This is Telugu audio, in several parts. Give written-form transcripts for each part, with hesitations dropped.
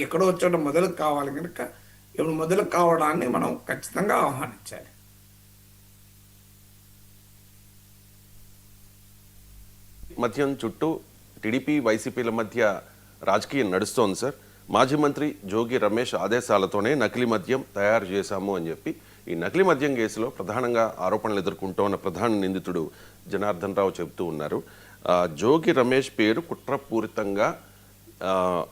ఎక్కడో చోట మొదలు కావాలి కనుక ఇప్పుడు మొదలు కావడాన్ని మనం ఖచ్చితంగా ఆహ్వానించాలి. మధ్యం చుట్టూ టీడీపీ వైసీపీల మధ్య రాజకీయం నడుస్తోంది సార్. మాజీ మంత్రి జోగి రమేష్ ఆదేశాలతోనే నకిలీ మద్యం తయారు చేశాము అని చెప్పి ఈ నకిలీ మద్యం కేసులో ప్రధానంగా ఆరోపణలు ఎదుర్కొంటోన్న ప్రధాన నిందితుడు జనార్దన్ రావు చెబుతూ ఉన్నారు. జోగి రమేష్ పేరు కుట్రపూరితంగా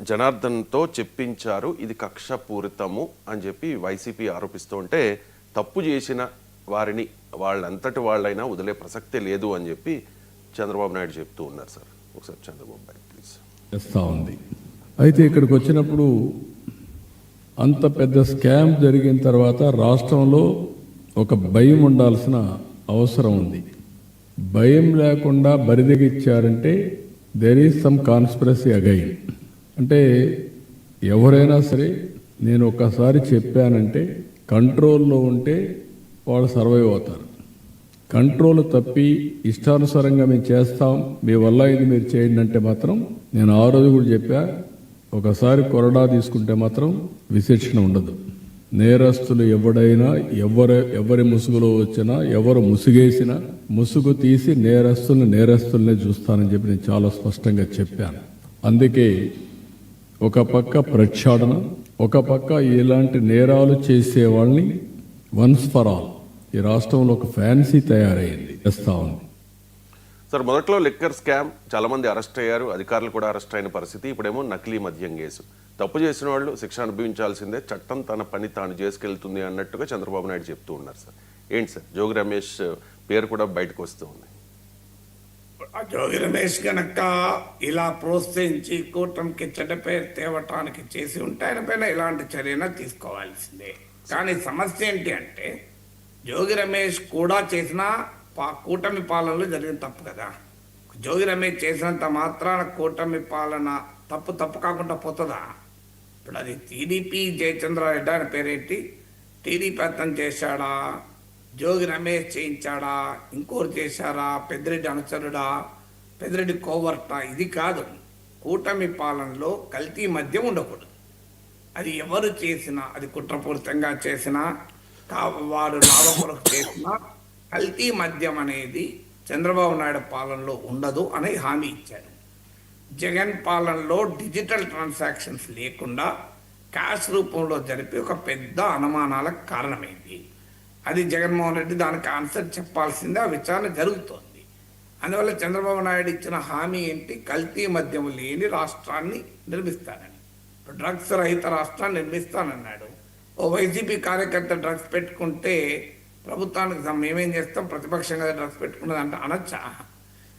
జనార్దన్తో చెప్పించారు, ఇది కక్షపూరితము అని చెప్పి వైసీపీ ఆరోపిస్తుంటే తప్పు చేసిన వారిని వాళ్ళంతటి వాళ్ళైనా వదిలే ప్రసక్తే లేదు అని చెప్పి చంద్రబాబు నాయుడు చెప్తూ ఉన్నారు సార్. ఒకసారి చంద్రబాబు నాయుడు ప్లీజ్. చేస్తూ ఉంది. అయితే ఇక్కడికి వచ్చినప్పుడు అంత పెద్ద స్కామ్ జరిగిన తర్వాత రాష్ట్రంలో ఒక భయం ఉండాల్సిన అవసరం ఉంది. భయం లేకుండా బరిదెగిచ్చారంటే there is some conspiracy again. అంటే ఎవరైనా సరే నేను ఒక్కసారి చెప్పానంటే కంట్రోల్లో ఉంటే వాళ్ళు సర్వైవ్ అవుతారు. కంట్రోల్ తప్పి ఇష్టానుసారంగా మేము చేస్తాం, మీ వల్ల ఇది మీరు చేయండి అంటే మాత్రం నేను ఆ రోజు కూడా చెప్పా, ఒకసారి కొరడా తీసుకుంటే మాత్రం విశిక్షణ ఉండదు. నేరస్తులు ఎవడైనా ఎవరి ముసుగులో వచ్చినా ఎవరు ముసుగేసినా ముసుగు తీసి నేరస్తుల్నే చూస్తానని చెప్పి నేను చాలా స్పష్టంగా చెప్పాను. అందుకే ఒక పక్క ప్రక్షాళన, ఒక పక్క ఇలాంటి నేరాలు చేసే వాళ్ళని వన్స్ ఫర్ ఆల్ ఈ రాష్ట్రంలో ఒక ఫ్యాన్సీ తయారైంది చేస్తా ఉంది సార్. మొదట్లో లిక్కర్ స్కామ్ చాలా మంది అరెస్ట్ అయ్యారు, అధికారులు కూడా అరెస్ట్ అయిన పరిస్థితి. ఇప్పుడేమో నకిలీ మద్యం కేసు. తప్పు చేసిన వాళ్ళు శిక్ష అనుభవించాల్సిందే, చట్టం తన పని తాను చేసుకెళ్తుంది అన్నట్టుగా చంద్రబాబు నాయుడు చెప్తూ ఉన్నారు సార్. ఏంటి సార్, జోగి రమేష్ పేరు కూడా బయటకు వస్తూ ఉంది. జోగి రమేష్ కనుక ఇలా ప్రోత్సహించి కూటమికి చెడ్డ పేరు తేవటానికి చేసి ఉంటే ఆయన పైన ఇలాంటి చర్యన తీసుకోవాల్సిందే. కానీ సమస్య ఏంటి అంటే జోగి రమేష్ కూడా చేసిన కూటమి పాలనలో జరిగిన తప్పు కదా. జోగి రమేష్ చేసినంత మాత్రాన కూటమి పాలన తప్పు కాకుండా పోతుందా? ఇప్పుడు అది టీడీపీ జయచంద్రారెడ్డి ఆయన పేరేంటి, టీడీపీ అతను చేశాడా, జోగి రమేష్ చేయించాడా, ఇంకోరు చేశారా, పెద్దిరెడ్డి అనుచరుడా, పెద్దిరెడ్డి కోవర్టా? ఇది కాదు. కూటమి పాలనలో కల్తీ మద్యం ఉండకూడదు. అది ఎవరు చేసినా, అది కుట్రపూరితంగా చేసినా, వారు లాభం కొరకు చేసినా కల్తీ మద్యం అనేది చంద్రబాబు నాయుడు పాలనలో ఉండదు అని హామీ ఇచ్చారు. జగన్ పాలనలో డిజిటల్ ట్రాన్సాక్షన్స్ లేకుండా క్యాష్ రూపంలో జరిపి ఒక పెద్ద అనుమానాలకు కారణమైంది. అది జగన్మోహన్ రెడ్డి దానికి ఆన్సర్ చెప్పాల్సిందే, ఆ విచారణ జరుగుతోంది. అందువల్ల చంద్రబాబు నాయుడు ఇచ్చిన హామీ ఏంటి, కల్తీ మద్యం లేని రాష్ట్రాన్ని నిర్మిస్తానని, డ్రగ్స్ రహిత రాష్ట్రాన్ని నిర్మిస్తానన్నాడు. ఓ వైసీపీ కార్యకర్త డ్రగ్స్ పెట్టుకుంటే ప్రభుత్వానికి మేమేం చేస్తాం, ప్రతిపక్షంగా డ్రగ్స్ పెట్టుకున్నది అంటే అనొచ్చా?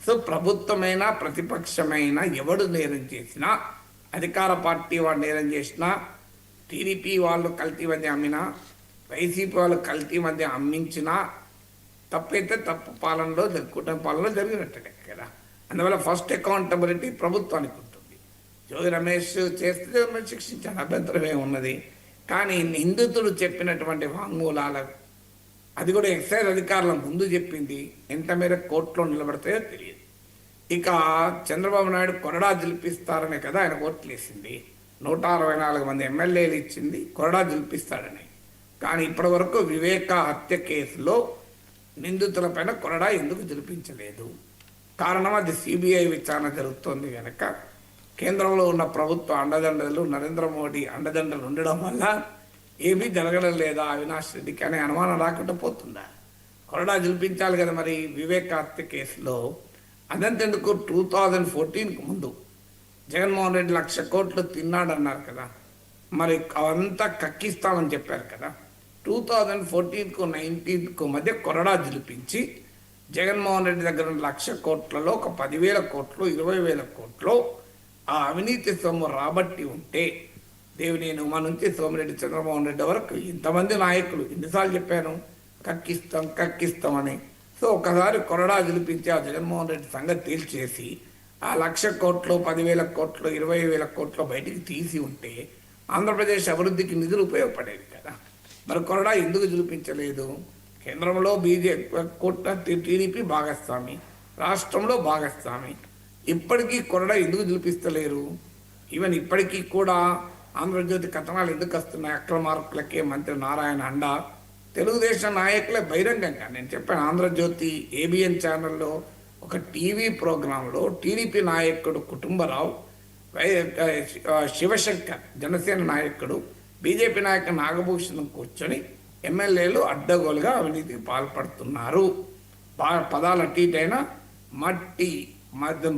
సో ప్రభుత్వమైనా ప్రతిపక్షమైనా ఎవడు నేరం చేసినా, అధికార పార్టీ వాడు నేరం చేసినా, టీడీపీ వాళ్ళు కల్తీ మధ్య అమ్మినా, వైసీపీ వాళ్ళు కల్తీ మధ్య అమ్మించినా తప్పైతే తప్పు పాలనలో కూటమి పాలనలో జరిగినట్టే కదా. అందువల్ల ఫస్ట్ అకౌంటబిలిటీ ప్రభుత్వానికి ఉంటుంది. జోగి రమేష్ చేస్తే శిక్షించాలి, అభ్యంతరమే ఉన్నది. కానీ నిందితుడు చెప్పినటువంటి వాంగ్మూలాల, అది కూడా ఎక్సైజ్ అధికారుల ముందు చెప్పింది, ఎంత మేర కోర్టులో నిలబడతాయో తెలియదు. ఇక చంద్రబాబు నాయుడు కొరడా జలిపిస్తారనే కదా ఆయన ఓట్లు వేసింది. 164 మంది ఎమ్మెల్యేలు ఇచ్చింది కొరడా జలిపిస్తాడని. కానీ ఇప్పటి వరకు వివేక హత్య కేసులో నిందితులపైన కొరడా ఎందుకు జలిపించలేదు? కారణం అది సిబిఐ విచారణ జరుగుతోంది కనుక కేంద్రంలో ఉన్న ప్రభుత్వ అండదండలు, నరేంద్ర మోడీ అండదండలు ఉండడం వల్ల ఏమీ జరగడం లేదా అవినాష్ రెడ్డికి అనే అనుమానం రాకుండా పోతుందా? కొరడా జలిపించాలి కదా మరి వివేక హత్య కేసులో. అదంతెందుకు 2014కు ముందు జగన్మోహన్ రెడ్డి 1,00,000 కోట్లు తిన్నాడన్నారు కదా, మరి అవంతా కక్కిస్తామని చెప్పారు కదా. 2014కు 19కు మధ్య కొరడా జలిపించి జగన్మోహన్ రెడ్డి దగ్గర 1,00,000 కోట్లలో ఒక 10,000 కోట్లు 20,000 కోట్లు ఆ అవినీతి సొమ్ము రాబట్టి ఉంటే, దేవినేని ఉమా నుంచి సోమిరెడ్డి చంద్రమోహన్ రెడ్డి వరకు ఇంతమంది నాయకులు ఎన్నిసార్లు చెప్పాను కక్కిస్తామని. సో ఒకసారి కొరడా జలిపించి ఆ జగన్మోహన్ రెడ్డి సంగతి తేల్చేసి ఆ 1,00,000 కోట్లు 10,000 కోట్లు 20,000 కోట్లు బయటికి తీసి ఉంటే ఆంధ్రప్రదేశ్ అభివృద్ధికి నిధులు ఉపయోగపడేది కదా. మరి కొరడా ఎందుకు జలిపించలేదు? కేంద్రంలో టీడీపీ భాగస్వామి, రాష్ట్రంలో భాగస్వామి, ఇప్పటికీ కొరడా ఎందుకు జలిపిస్తలేరు? ఈవెన్ ఇప్పటికీ కూడా ఆంధ్రజ్యోతి కథనాలు ఎందుకు వస్తున్నాయి, అక్రమార్కులకే మంత్రి నారాయణ అండా. తెలుగుదేశం నాయకులే బహిరంగంగా నేను చెప్పాను, ఆంధ్రజ్యోతి ఏబిఎన్ ఛానల్లో ఒక టీవీ ప్రోగ్రాంలో టీడీపీ నాయకుడు కుటుంబరావు, శివశంకర్ జనసేన నాయకుడు, బీజేపీ నాయకుడు నాగభూషణం కూర్చొని ఎమ్మెల్యేలు అడ్డగోలుగా అవినీతికి పాల్పడుతున్నారు, పదాలు అటు ఇటైనా మట్టి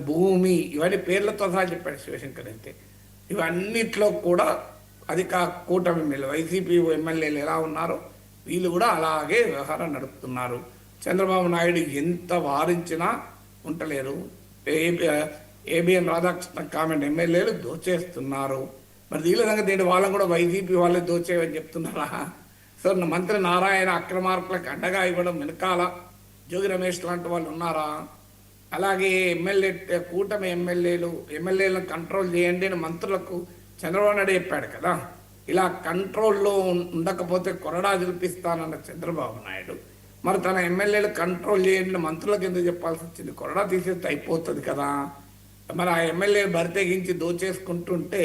భూమి ఇవన్నీ పేర్లతో సహా చెప్పాడు శివశంకర్. అయితే ఇవన్నిట్లో కూడా కూటమి ఎమ్మెల్యే వైసీపీ ఎమ్మెల్యేలు ఎలా ఉన్నారో వీళ్ళు కూడా అలాగే వ్యవహారం నడుపుతున్నారు. చంద్రబాబు నాయుడు ఎంత వారించినా ఉండలేరు. ఏబిఎన్ రాధాకృష్ణ కామెంట్ ఎమ్మెల్యేలు దోచేస్తున్నారు. మరి వీళ్ళ సంగతి ఏంటి, వాళ్ళని కూడా వైసీపీ వాళ్ళే దోచేయని చెప్తున్నారా? సో మంత్రి నారాయణ అక్రమార్కులకు అండగా ఇవ్వడం వెనకాల జోగి రమేష్ లాంటి వాళ్ళు ఉన్నారా? అలాగే కూటమి ఎమ్మెల్యేలను కంట్రోల్ చేయండి అని మంత్రులకు చంద్రబాబు నాయుడు చెప్పాడు కదా. ఇలా కంట్రోల్లో ఉండకపోతే కొరడా చూపిస్తానన్న చంద్రబాబు నాయుడు మరి తన ఎమ్మెల్యేలు కంట్రోల్ చేయండి మంత్రులకు ఎందుకు చెప్పాల్సి వచ్చింది? కొరడా తీసేస్తే అయిపోతుంది కదా. మరి ఆ ఎమ్మెల్యేలు బరితెగించి దోచేసుకుంటుంటే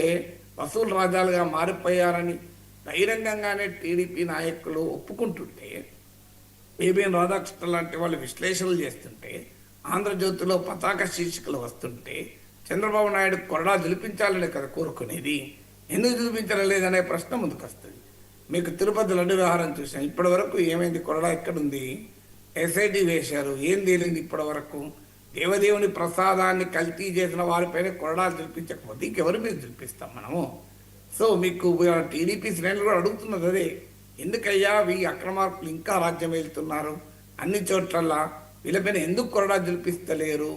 వసూలు రాజాలుగా మారిపోయారని బహిరంగంగానే టీడీపీ నాయకులు ఒప్పుకుంటుంటే, ఏబిఎన్ రాధాకృష్ణ లాంటి వాళ్ళు విశ్లేషణలు చేస్తుంటే, ఆంధ్రజ్యోతిలో పతాక శీర్షికలు వస్తుంటే చంద్రబాబు నాయుడు కొరడా దులిపించాలనే కదా కోరుకునేది. ఎందుకు దులిపించడం లేదనే ప్రశ్న ముందుకు వస్తుంది. మీకు తిరుపతి లడ్డు వ్యవహారం చూసాం, ఇప్పటి వరకు ఏమైంది? కొరడా ఎక్కడుంది? ఎస్ఐటి వేశారు, ఏం తేలింది ఇప్పటి వరకు? దేవదేవుని ప్రసాదాన్ని కల్తీ చేసిన వారిపైన కొరడాలు దులిపించకపోతే ఇంకెవరి మీద దులిపిస్తాం మనము? సో మీకు టీడీపీ శ్రేణులు కూడా అడుగుతున్నది అదే, ఎందుకయ్యా ఈ అక్రమార్కులు ఇంకా రాజ్యం వెళ్తున్నారు, అన్ని చోట్లల్లా వీళ్ళపైన ఎందుకు కొరడా దులిపిస్తలేరు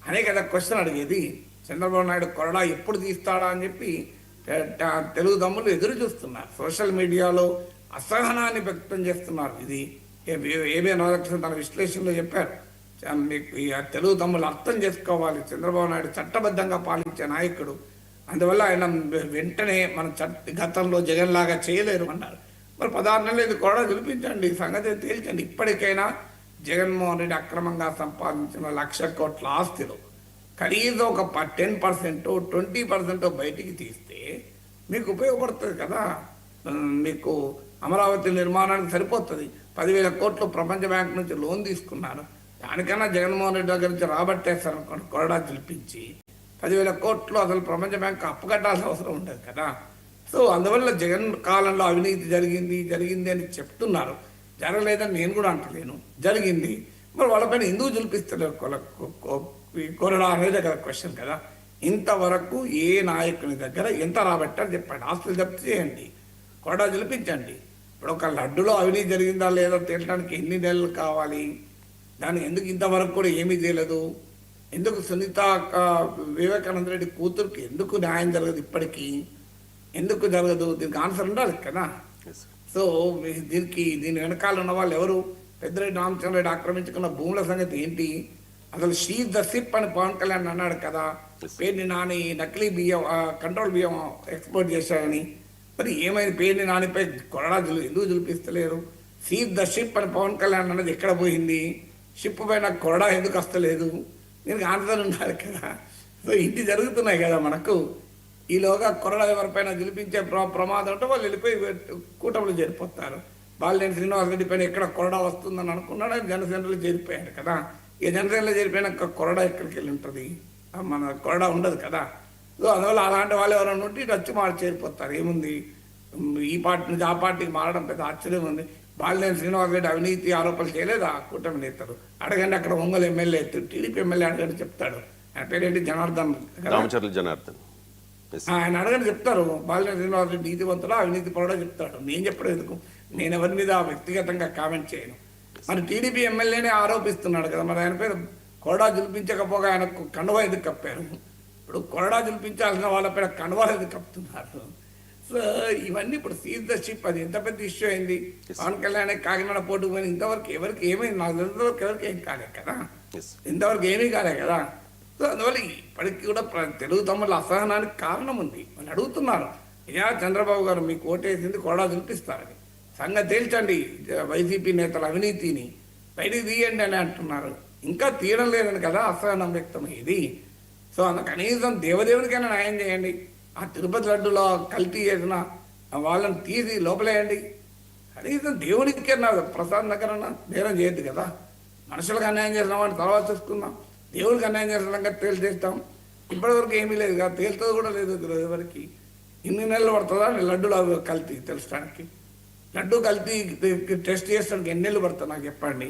అనే కదా క్వశ్చన్ అడిగేది. చంద్రబాబు నాయుడు కొరడా ఎప్పుడు తీస్తాడా అని చెప్పి తెలుగు దమ్ములు ఎదురు చూస్తున్నారు. సోషల్ మీడియాలో అసహనాన్ని వ్యక్తం చేస్తున్నారు. ఇది ఏబిఎన్ రాధాకృష్ణ తన విశ్లేషణలో చెప్పారు. మీకు తెలుగు దమ్ములు అర్థం చేసుకోవాలి, చంద్రబాబు నాయుడు చట్టబద్ధంగా పాలించే నాయకుడు, అందువల్ల ఆయన వెంటనే మన గతంలో జగన్ లాగా చేయలేరు అన్నారు. మరి 16 నెలలు ఇది కూడా చూపించండి, సంగతి తేల్చండి. ఇప్పటికైనా జగన్మోహన్ రెడ్డి అక్రమంగా సంపాదించిన 1,00,000 కోట్ల ఆస్తిలో కనీసం ఒక 10%, 20% బయటికి తీస్తే మీకు ఉపయోగపడుతుంది కదా. మీకు అమరావతి నిర్మాణానికి సరిపోతుంది. 10,000 కోట్లు ప్రపంచ బ్యాంక్ నుంచి లోన్ తీసుకున్నారు. దానికన్నా జగన్మోహన్ రెడ్డి దగ్గర నుంచి రాబట్టేస్తారు అనుకోండి, కొరడా చూపించి 10,000 కోట్లు అసలు ప్రపంచ బ్యాంక్ అప్పుకట్టాల్సిన అవసరం ఉండదు కదా. సో అందువల్ల జగన్ కాలంలో అవినీతి జరిగింది అని చెప్తున్నారు. జరగలేదని నేను కూడా అంటలేను, జరిగింది. మరి వాళ్ళపైన ఎందుకు చూపిస్తలేరు కొరడా అనేది కదా క్వశ్చన్ కదా. ఇంతవరకు ఏ నాయకుని దగ్గర ఎంత రాబట్టారు చెప్పండి. ఆస్తులు జప్తు చేయండి, కొరడా చూపించండి. ఇప్పుడు ఒక లడ్డులో అవినీతి జరిగిందా లేదా తేలడానికి ఎన్ని నెలలు కావాలి? దాన్ని ఎందుకు ఇంతవరకు కూడా ఏమీ తెలియదు? ఎందుకు సునీత వివేకానంద రెడ్డి కూతురికి ఎందుకు న్యాయం జరగదు? ఇప్పటికీ ఎందుకు జరగదు? దీనికి ఆన్సర్ ఉండాలి కదా. సో దీని వెనకాల ఉన్న వాళ్ళు ఎవరు? పెద్దిరెడ్డి రామచంద్రరెడ్డి ఆక్రమించుకున్న భూముల సంగతి ఏంటి? అసలు షీజ్ ద సిప్ అని పవన్ కళ్యాణ్ అన్నాడు కదా, పేరుని నాని నకిలీ బియ్యం కంట్రోల్ బియ్యం ఎక్స్పోర్ట్ చేశారని. మరి ఏమైంది? పేరుని నానిపై కొరడా ఎందుకు చూపిస్తలేరు? సీజ్ ద షిప్ అని పవన్ కళ్యాణ్ అన్నది ఎక్కడ పోయింది? షిప్ పైన కొరడా ఎందుకు వస్తలేదు? దీనికి ఆన్సర్ ఉండాలి కదా. సో ఇన్ని జరుగుతున్నాయి కదా మనకు. ఈలోగా కొరడా ఎవరిపైన గెలిపించే ప్రమాదం ఉంటే వాళ్ళు వెళ్ళిపోయి కూటమిలో చేరిపోతారు. బాలినేని శ్రీనివాసరెడ్డి పైన ఎక్కడ కొరడా వస్తుందని అనుకున్నాడు, జనసేనలో చేరిపోయాడు కదా. ఇక జనసేనలో చేరిపోయినాక కొరడా ఎక్కడికి వెళ్ళి ఉంటుంది? మన కొరడా ఉండదు కదా. సో అందువల్ల అలాంటి వాళ్ళు ఎవరైనా ఉంటే ఇటు వచ్చి మారి చేరిపోతారు. ఏముంది, ఈ పార్టీ నుంచి ఆ పార్టీకి మారడం పెద్ద ఆశ్చర్యం ఉంది. బాలినేని శ్రీనివాసరెడ్డి అవినీతి ఆరోపణలు చేయలేదు ఆ కూటమి నేతలు. అడగండి, అక్కడ ఒంగోలు ఎమ్మెల్యే టీడీపీ ఎమ్మెల్యే అడగండి చెప్తాడు. ఆయన పేరేంటి? జనార్దన్. ఆయన అడగని చెప్తారు. బాలినేని శ్రీనివాసరెడ్డి నీతివంతుడా అవినీతి పరుడా చెప్తాడు. నేను చెప్పడం ఎందుకు? నేను ఎవరి మీద వ్యక్తిగతంగా కామెంట్ చేయను. మరి టీడీపీ ఎమ్మెల్యేనే ఆరోపిస్తున్నాడు కదా, మరి ఆయన పేరు కొరడా జులిపించకపోగా ఆయనకు కండువా ఎందుకు కప్పారు? ఇప్పుడు కొరడా జులిపించాల్సిన వాళ్ళపైన కండువాలు ఎందుకు కప్పుతున్నారు? సో ఇవన్నీ ఇప్పుడు సీజ్ ద షిప్, అది ఎంత పెద్ద ఇష్యూ అయింది. పవన్ కళ్యాణ్ కాకినాడ పోటీ పోయిన ఇంతవరకు ఎవరికి ఏమైంది? నాకు ఇంతవరకు ఎవరికి ఏం కాలే కదా, ఇంతవరకు ఏమీ కాలే కదా. సో అందువల్ల ఇప్పటికీ కూడా తెలుగు తమ్ముళ్ళ అసహనానికి కారణం ఉంది. వాళ్ళు అడుగుతున్నారు, అయ్యా చంద్రబాబు గారు మీకు ఓటేసింది కొరడా చూపిస్తారని, సంగతి తేల్చండి. వైసీపీ నేతల అవినీతిని బయటికి తీయండి అని అంటున్నారు. ఇంకా తీయడం లేదని కదా అసహనం వ్యక్తమయ్యేది. సో కనీసం దేవదేవునికైనా న్యాయం చేయండి. ఆ తిరుపతి లడ్డులో కల్తీ చేసిన వాళ్ళని తీసి లోపలేయండి. కనీసం దేవుడికి నా ప్రసాద్ నగర్ అన్న నేరం చేయొద్దు కదా. మనుషులకు అన్యాయం చేసిన వాడిని తర్వాత చూసుకుందాం, దేవుడికి అన్యాయం చేసిన తేల్చేస్తాం. ఇప్పటివరకు ఏమీ లేదు కదా, తేలుతుంది కూడా లేదు ఎవరికి. ఇన్ని నెలలు పడుతుందా లడ్డూలో కల్తీ తెలుసడానికి? లడ్డు కల్తీ టెస్ట్ చేస్తానికి ఎన్ని నెలలు పడుతుంది నాకు చెప్పండి.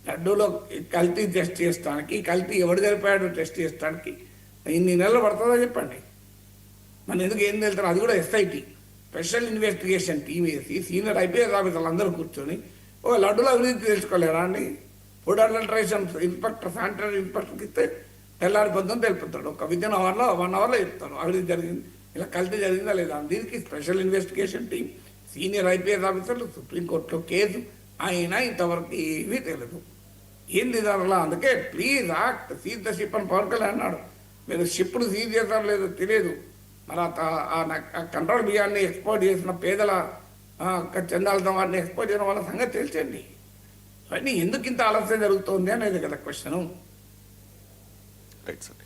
లడ్డూలో కల్తీ టెస్ట్ చేస్తానికి, కల్తీ ఎవడు జరిపాడు టెస్ట్ చేస్తానికి ఇన్ని నెలలు పడుతుందా చెప్పండి. మన ఎందుకు ఏం తెలుస్తారు? అది కూడా ఎస్ఐటి స్పెషల్ ఇన్వెస్టిగేషన్ టీం వేసి సీనియర్ ఐపీఎస్ ఆఫీసర్లు అందరూ కూర్చొని లడ్డూలో అవినీతి తెలుసుకోలేరా అండి? ఫుడ్ అడ్మినిస్ట్రేషన్ ఇన్స్పెక్టర్, శానిటరీ ఇన్స్పెక్టర్కి ఇస్తే తెల్లారి పొద్దున్న తెలుపుతాడు. ఒక విదిన్ అవర్లో 1 అవర్లో చెప్తాడు అవినీతి జరిగింది, ఇలా కల్తీ జరిగిందా లేదా. దీనికి special investigation team, senior IPS ఆఫీసర్లు, సుప్రీంకోర్టులో కేసు, అయినా ఇంతవరకు ఏమీ తెలియదు. ఏంది దానిలో? అందుకే please act, seize the ship అని పవన్ కళ్యాణ్ అన్నాడు. మీరు షిప్ను సీజ్ చేస్తారో లేదో తెలియదు. మరి ఆ కంట్రోల్ బియ్యాన్ని ఎక్స్పోర్ట్ చేసిన పేదల చందాలతో వాటిని ఎక్స్పోర్ట్ చేయడం వాళ్ళ సంగతి తెలిసండి. అవన్నీ ఎందుకు ఇంత ఆలస్యం జరుగుతుంది అనేది కదా క్వశ్చను. Right sir.